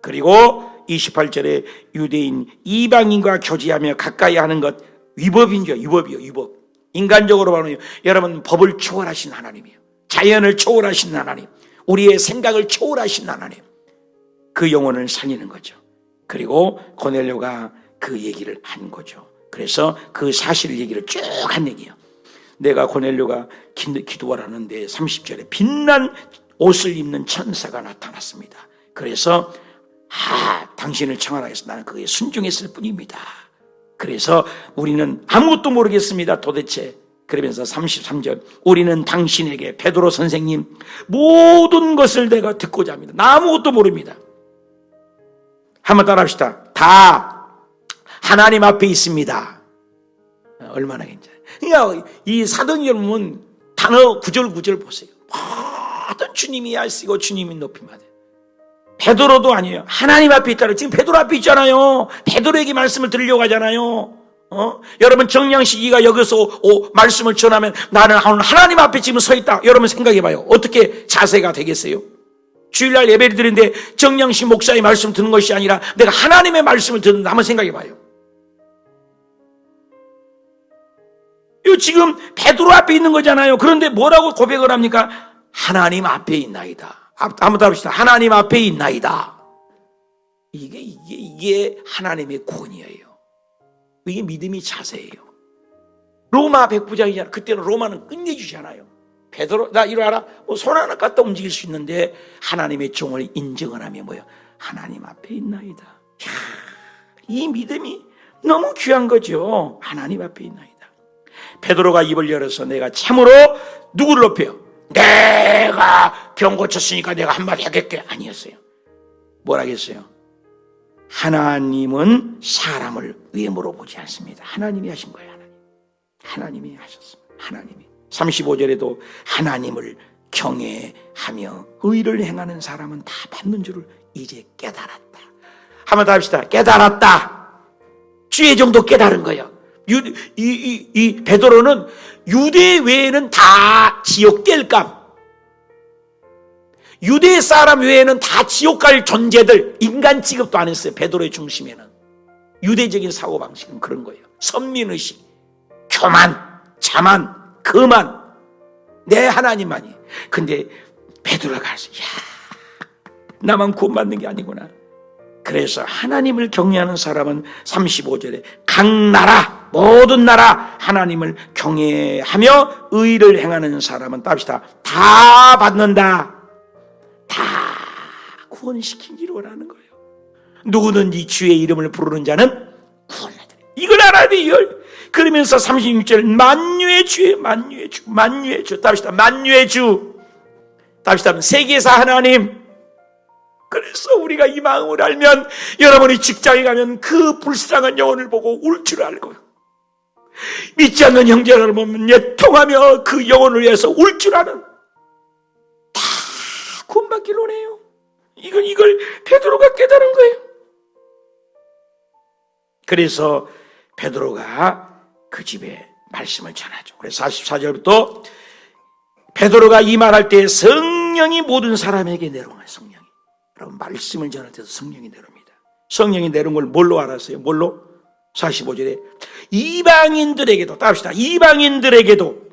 그리고 28절에 유대인 이방인과 교제하며 가까이 하는 것 위법인죠. 위법이요. 위법. 인간적으로 말하면 여러분 법을 초월하신 하나님이에요. 자연을 초월하신 하나님. 우리의 생각을 초월하신 하나님. 그 영혼을 살리는 거죠. 그리고 고넬료가 그 얘기를 한 거죠. 그래서 그 사실 얘기를 쭉 한 얘기예요. 내가 고넬료가 기도를 하는데 30절에 빛난 옷을 입는 천사가 나타났습니다. 그래서 당신을 청하라해서 나는 그에 순종했을 뿐입니다. 그래서 우리는 아무것도 모르겠습니다. 도대체. 그러면서 33절 우리는 당신에게 베드로 선생님 모든 것을 내가 듣고자 합니다. 나 아무것도 모릅니다. 한번 따라합시다. 다 하나님 앞에 있습니다. 얼마나 괜찮아요. 그러니까 이 사도행전은 단어 구절 보세요. 모든 주님이 하시고 주님이 높임받아요. 베드로도 아니에요. 하나님 앞에 있다고. 지금 베드로 앞에 있잖아요. 베드로에게 말씀을 들으려고 하잖아요. 여러분 정량식이가 여기서 말씀을 전하면 나는 하나님 앞에 지금 서 있다. 여러분 생각해봐요. 어떻게 자세가 되겠어요? 주일날 예배를 드리는데 정량식 목사의 말씀 듣는 것이 아니라 내가 하나님의 말씀을 듣는다. 한번 생각해봐요. 이 지금 베드로 앞에 있는 거잖아요. 그런데 뭐라고 고백을 합니까? 하나님 앞에 있나이다. 한번 더 합시다. 하나님 앞에 있나이다. 이게 하나님의 권위예요. 이게 믿음의 자세예요. 로마 백부장이잖아. 그때는 로마는 끝내주잖아요. 베드로 나 이리 와라. 손 하나 갖다 움직일 수 있는데 하나님의 종을 인정을 하면 뭐예요? 하나님 앞에 있나이다. 이야, 이 믿음이 너무 귀한 거죠. 하나님 앞에 있나이다. 베드로가 입을 열어서 내가 참으로 누구를 높여요? 내가 병 고쳤으니까 내가 한마디 하겠게 아니었어요. 뭘 하겠어요? 하나님은 사람을 외모로 보지 않습니다. 하나님이 하신 거예요. 하나님이 하셨습니다. 하나님이. 35절에도 하나님을 경외하며 의를 행하는 사람은 다 받는 줄을 이제 깨달았다. 한번 더 합시다. 깨달았다. 주의 정도 깨달은 거예요. 이 베드로는 유대 외에는 다 지옥 깰감, 유대 사람 외에는 다 지옥 갈 존재들, 인간 취급도 안 했어요. 베드로의 중심에는 유대적인 사고방식은 그런 거예요. 선민의식, 교만, 자만, 거만, 내 하나님만이. 근데 베드로가 가서 나만 구원받는 게 아니구나. 그래서 하나님을 경외하는 사람은 35절에 각 나라, 모든 나라 하나님을 경외하며 의를 행하는 사람은 답시다. 다 받는다. 다 구원시키기를 원하는 거예요. 누구든지 주의 이름을 부르는 자는 구원받으리라. 이걸 알아야 돼요. 그러면서 36절 만유의 주의 만유의 주, 만유의 주. 답시다. 만유의 주. 답시다. 세계사 하나님. 그래서 우리가 이 마음을 알면 여러분이 직장에 가면 그 불쌍한 영혼을 보고 울 줄 알고, 믿지 않는 형제를 보면 애통하며 그 영혼을 위해서 울 줄 아는, 다 구원받기를 원해요. 이걸 베드로가 깨달은 거예요. 그래서 베드로가 그 집에 말씀을 전하죠. 그래서 44절부터 베드로가 이 말할 때 성령이 모든 사람에게 내려와요. 성령이. 여러분, 말씀을 전할 때도 성령이 내려옵니다. 성령이 내려온 걸 뭘로 알았어요? 뭘로? 45절에 이방인들에게도, 따릅시다. 이방인들에게도.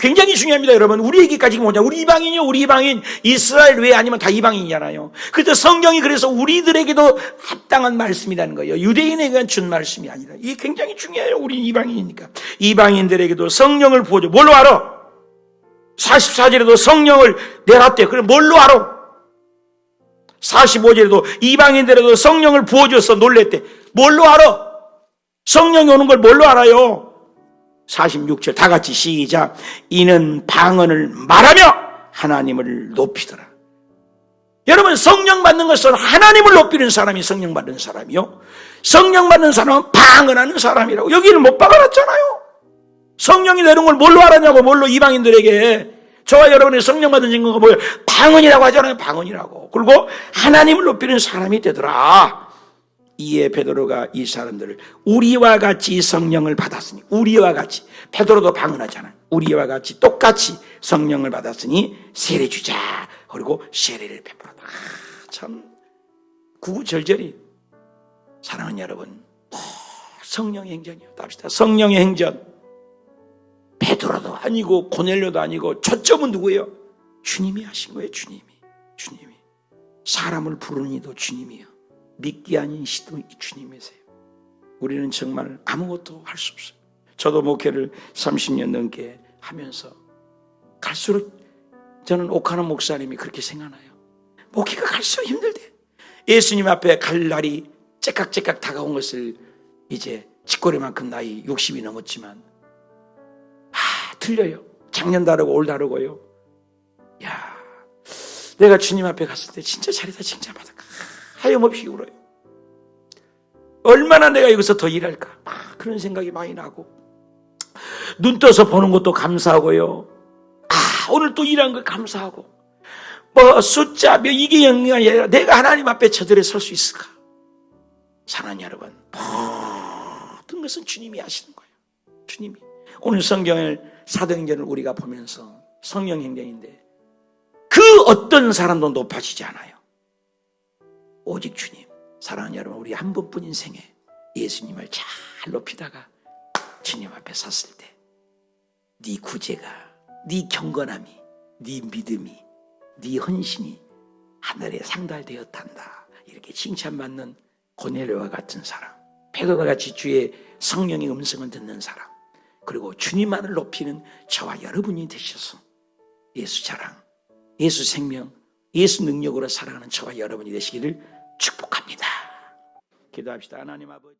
굉장히 중요합니다, 여러분. 우리에게까지 뭐냐? 우리 이방인이요, 우리 이방인. 이스라엘 외에 아니면 다 이방인이잖아요. 그래서 성경이 그래서 우리들에게도 합당한 말씀이라는 거예요. 유대인에게만 준 말씀이 아니라. 이게 굉장히 중요해요. 우리 이방인이니까. 이방인들에게도 성령을 부어줘. 뭘로 알아? 44절에도 성령을 내놨대. 그럼 뭘로 알아? 45절에도 이방인들에도 성령을 부어줘서 놀랬대. 뭘로 알아? 성령이 오는 걸 뭘로 알아요? 46절 다 같이 시작. 이는 방언을 말하며 하나님을 높이더라. 여러분, 성령 받는 것은 하나님을 높이는 사람이 성령 받는 사람이요, 성령 받는 사람은 방언하는 사람이라고. 여기는 못 박아놨잖아요. 성령이 내려온 걸 뭘로 알았냐고. 뭘로? 이방인들에게. 저와 여러분의 성령 받은 증거가 뭐예요? 방언이라고 하잖아요. 방언이라고. 그리고 하나님을 높이는 사람이 되더라. 이에 베드로가 이 사람들을 우리와 같이 성령을 받았으니, 우리와 같이, 베드로도 방언하잖아요. 우리와 같이 똑같이 성령을 받았으니 세례 주자. 그리고 세례를 베풀었다. 참 구구절절히. 사랑하는 여러분, 성령의 행전이요. 답시다. 성령의 행전. 베드로도 아니고 고넬료도 아니고 초점은 누구예요? 주님이 하신 거예요. 주님이. 사람을 부르는 이도 주님이요, 믿기 아닌 시도 주님이세요. 우리는 정말 아무것도 할 수 없어요. 저도 목회를 30년 넘게 하면서 갈수록 저는 옥하는 목사님이 그렇게 생각나요. 목회가 갈수록 힘들대. 예수님 앞에 갈 날이 째깍째깍 다가온 것을 이제 직거래만큼 나이 60이 넘었지만 틀려요. 작년 다르고 올 다르고요. 야, 내가 주님 앞에 갔을 때 진짜 잘했다 칭찬받을까 하염없이 울어요. 얼마나 내가 여기서 더 일할까 그런 생각이 많이 나고, 눈 떠서 보는 것도 감사하고요. 오늘 또 일한 거 감사하고, 뭐 숫자 이게 영향이 아니라 내가 하나님 앞에 저들에 설 수 있을까. 사랑하는 여러분, 모든 것은 주님이 하시는 거예요. 주님이. 오늘 성경을, 사도행전을 우리가 보면서 성령 행전인데 그 어떤 사람도 높아지지 않아요. 오직 주님. 사랑하는 여러분, 우리 한 번뿐 인생에 예수님을 잘 높이다가 주님 앞에 섰을 때 네 구제가, 네 경건함이, 네 믿음이, 네 헌신이 하늘에 상달되었단다. 이렇게 칭찬받는 고넬료와 같은 사람, 베드로와 같이 주의 성령의 음성을 듣는 사람, 그리고 주님만을 높이는 저와 여러분이 되셔서 예수 자랑, 예수 생명, 예수 능력으로 살아가는 저와 여러분이 되시기를 축복합니다. 기도합시다. 하나님 아버지.